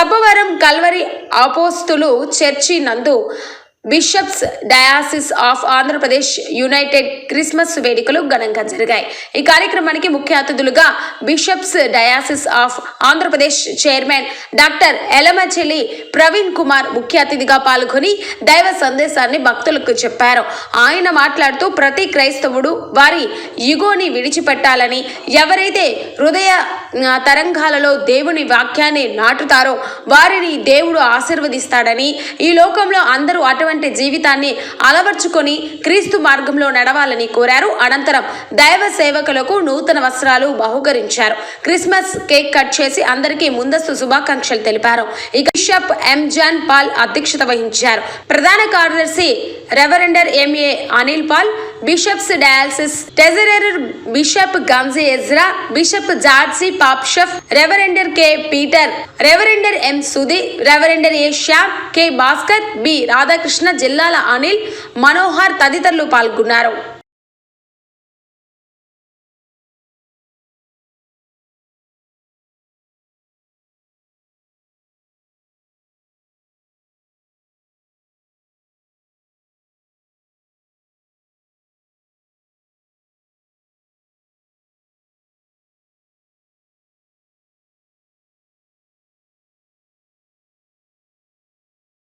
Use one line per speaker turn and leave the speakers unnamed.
Sabbavaram Calvary అపోస్తులు church నందు bishops diocese of Andhra Pradesh united Christmas వేడుకలు ఘనంగా జరిగాయి. ఈ కార్యక్రమానికి ముఖ్య అతిథులుగా bishops diocese of Andhra Pradesh chairman doctor Elamachelli Praveen Kumar ముఖ్య అతిథిగా పాల్గొని దైవ సందేశాన్ని భక్తులకు చెప్పారు. ఆయన మాట్లాడుతూ ప్రతి క్రైస్తవుడు వారి యుగోని విడిచిపెట్టాలని, ఎవరైతే హృదయ తరంగాలలో దేవుని వాక్యాన్ని నాటుతారో వారిని దేవుడు ఆశీర్వదిస్తాడని, ఈ లోకంలో అందరూ అటువంటి జీవితాన్ని అలవర్చుకొని క్రీస్తు మార్గంలో నడవాలని కోరారు. అనంతరం దైవ సేవకులకు నూతన వస్త్రాలు బహుకరించారు. క్రిస్మస్ కేక్ కట్ చేసి అందరికీ ముందస్తు శుభాకాంక్షలు తెలిపారు. ఇక బిషప్ ఎం జాన్ పాల్ అధ్యక్షత వహించారు. ప్రధాన కార్యదర్శి reverend MA Anil Paul, bishops diocese treasurer bishop Ganji Ezra, bishop George పాప్షఫ్, reverend K Peter, reverend M Sudhi, reverend A Shyam, K Bhaskar, B Radhakrishna, జిల్లాల అనిల్, మనోహర్ తదితరులు పాల్గొన్నారు.